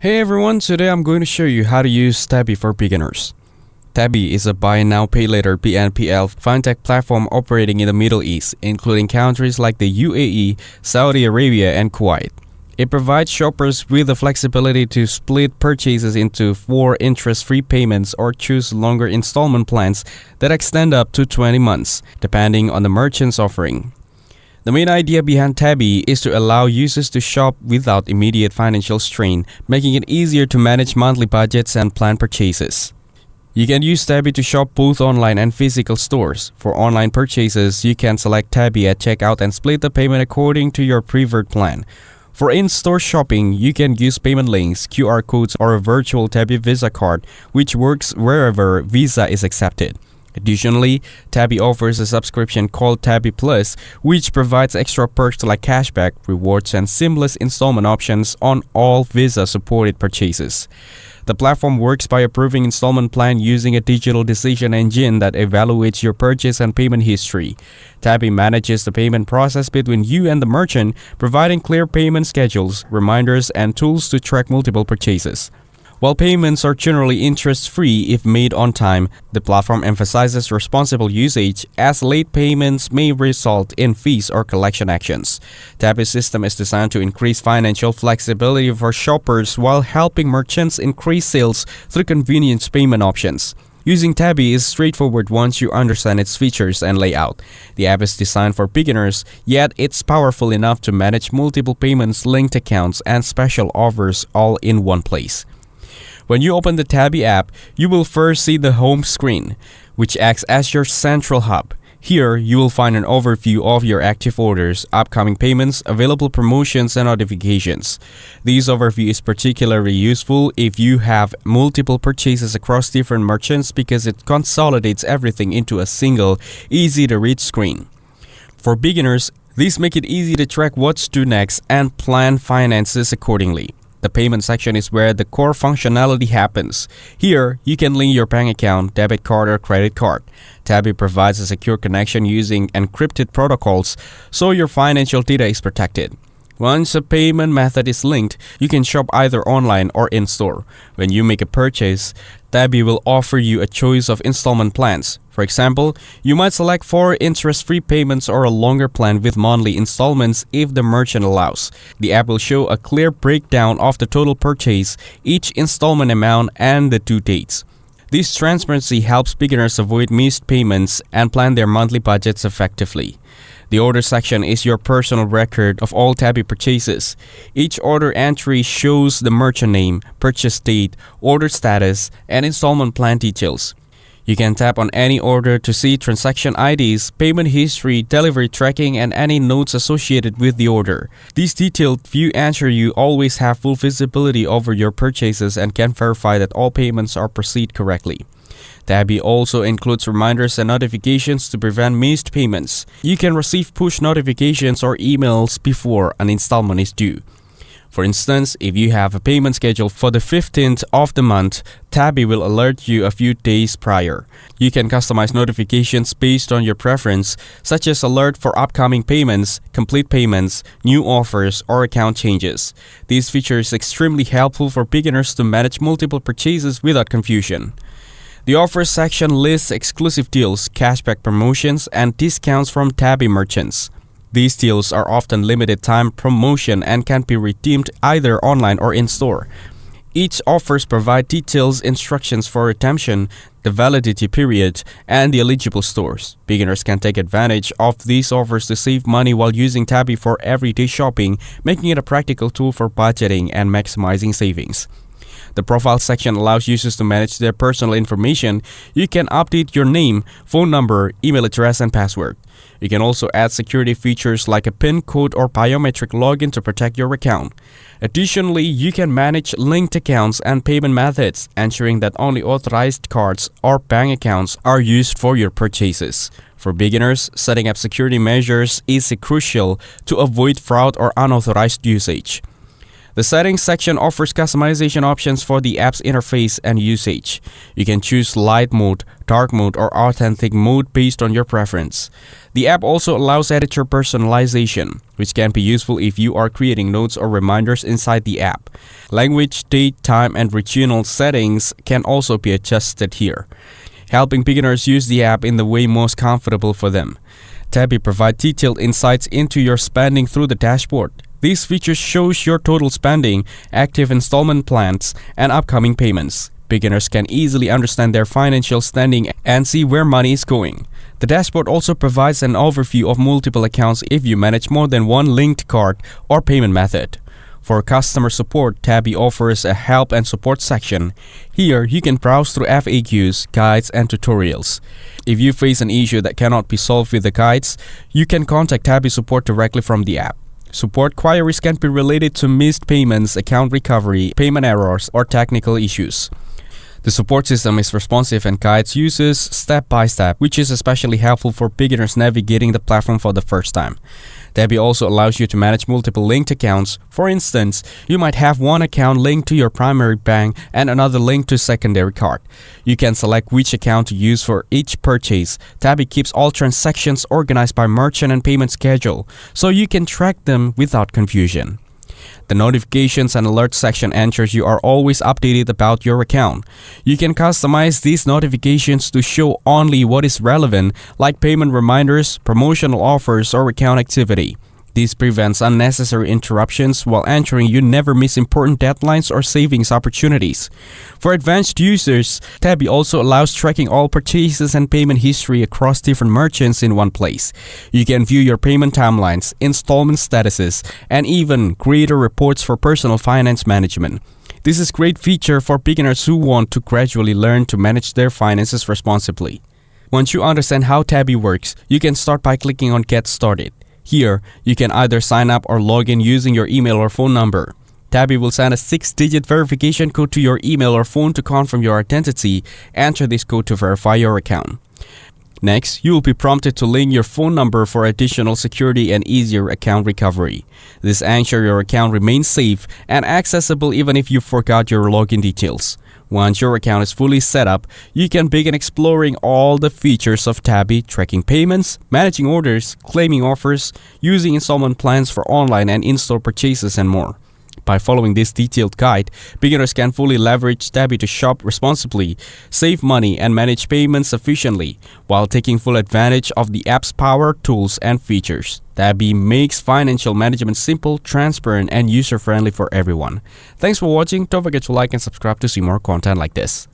Hey everyone, today I'm going to show you how to use Tabby for beginners. Tabby is a buy now pay later BNPL fintech platform operating in the Middle East, including countries like the UAE, Saudi Arabia, and Kuwait. It provides shoppers with the flexibility to split purchases into 4 interest-free payments or choose longer installment plans that extend up to 20 months, depending on the merchant's offering. The main idea behind Tabby is to allow users to shop without immediate financial strain, making it easier to manage monthly budgets and plan purchases. You can use Tabby to shop both online and physical stores. For online purchases, you can select Tabby at checkout and split the payment according to your preferred plan. For in-store shopping, you can use payment links, QR codes, or a virtual Tabby Visa card, which works wherever Visa is accepted. Additionally, Tabby offers a subscription called Tabby Plus, which provides extra perks like cashback, rewards, and seamless installment options on all Visa-supported purchases. The platform works by approving installment plan using a digital decision engine that evaluates your purchase and payment history. Tabby manages the payment process between you and the merchant, providing clear payment schedules, reminders, and tools to track multiple purchases. While payments are generally interest-free if made on time, the platform emphasizes responsible usage as late payments may result in fees or collection actions. Tabby's system is designed to increase financial flexibility for shoppers while helping merchants increase sales through convenient payment options. Using Tabby is straightforward once you understand its features and layout. The app is designed for beginners, yet it's powerful enough to manage multiple payments, linked accounts, and special offers all in one place. When you open the Tabby app, you will first see the home screen, which acts as your central hub. Here, you will find an overview of your active orders, upcoming payments, available promotions, and notifications. This overview is particularly useful if you have multiple purchases across different merchants because it consolidates everything into a single, easy-to-read screen. For beginners, this makes it easy to track what's due next and plan finances accordingly. The payment section is where the core functionality happens. Here, you can link your bank account, debit card, or credit card. Tabby provides a secure connection using encrypted protocols, so your financial data is protected. Once a payment method is linked, you can shop either online or in-store. When you make a purchase, Tabby will offer you a choice of installment plans. For example, you might select 4 interest-free payments or a longer plan with monthly installments if the merchant allows. The app will show a clear breakdown of the total purchase, each installment amount, and the due dates. This transparency helps beginners avoid missed payments and plan their monthly budgets effectively. The order section is your personal record of all Tabby purchases. Each order entry shows the merchant name, purchase date, order status, and installment plan details. You can tap on any order to see transaction IDs, payment history, delivery tracking, and any notes associated with the order. This detailed view ensures you always have full visibility over your purchases and can verify that all payments are proceed correctly. Tabby also includes reminders and notifications to prevent missed payments. You can receive push notifications or emails before an installment is due. For instance, if you have a payment scheduled for the 15th of the month, Tabby will alert you a few days prior. You can customize notifications based on your preference, such as alert for upcoming payments, complete payments, new offers, or account changes. This feature is extremely helpful for beginners to manage multiple purchases without confusion. The offers section lists exclusive deals, cashback promotions, and discounts from Tabby merchants. These deals are often limited-time promotion and can be redeemed either online or in-store. Each offers provide detailed instructions for redemption, the validity period, and the eligible stores. Beginners can take advantage of these offers to save money while using Tabby for everyday shopping, making it a practical tool for budgeting and maximizing savings. The profile section allows users to manage their personal information. You can update your name, phone number, email address, and password. You can also add security features like a PIN code or biometric login to protect your account. Additionally, you can manage linked accounts and payment methods, ensuring that only authorized cards or bank accounts are used for your purchases. For beginners, setting up security measures is crucial to avoid fraud or unauthorized usage. The settings section offers customization options for the app's interface and usage. You can choose light mode, dark mode, or authentic mode based on your preference. The app also allows editor personalization, which can be useful if you are creating notes or reminders inside the app. Language, date, time, and regional settings can also be adjusted here, helping beginners use the app in the way most comfortable for them. Tabby provides detailed insights into your spending through the dashboard. These features shows your total spending, active installment plans, and upcoming payments. Beginners can easily understand their financial standing and see where money is going. The dashboard also provides an overview of multiple accounts if you manage more than one linked card or payment method. For customer support, Tabby offers a help and support section. Here, you can browse through FAQs, guides, and tutorials. If you face an issue that cannot be solved with the guides, you can contact Tabby support directly from the app. Support queries can be related to missed payments, account recovery, payment errors, or technical issues. The support system is responsive and guides users step by step, which is especially helpful for beginners navigating the platform for the first time. Tabby also allows you to manage multiple linked accounts. For instance, you might have one account linked to your primary bank and another linked to secondary card. You can select which account to use for each purchase. Tabby keeps all transactions organized by merchant and payment schedule, so you can track them without confusion. The notifications and alerts section ensures you are always updated about your account. You can customize these notifications to show only what is relevant, like payment reminders, promotional offers, or account activity. This prevents unnecessary interruptions while ensuring you never miss important deadlines or savings opportunities. For advanced users, Tabby also allows tracking all purchases and payment history across different merchants in one place. You can view your payment timelines, installment statuses, and even create reports for personal finance management. This is a great feature for beginners who want to gradually learn to manage their finances responsibly. Once you understand how Tabby works, you can start by clicking on Get Started. Here, you can either sign up or log in using your email or phone number. Tabby will send a 6-digit verification code to your email or phone to confirm your identity. Enter this code to verify your account. Next, you will be prompted to link your phone number for additional security and easier account recovery. This ensures your account remains safe and accessible even if you forgot your login details. Once your account is fully set up, you can begin exploring all the features of Tabby, tracking payments, managing orders, claiming offers, using installment plans for online and in-store purchases, and more. By following this detailed guide, beginners can fully leverage Tabby to shop responsibly, save money, and manage payments efficiently, while taking full advantage of the app's power, tools, and features. Tabby makes financial management simple, transparent, and user-friendly for everyone. Thanks for watching. Don't forget to like and subscribe to see more content like this.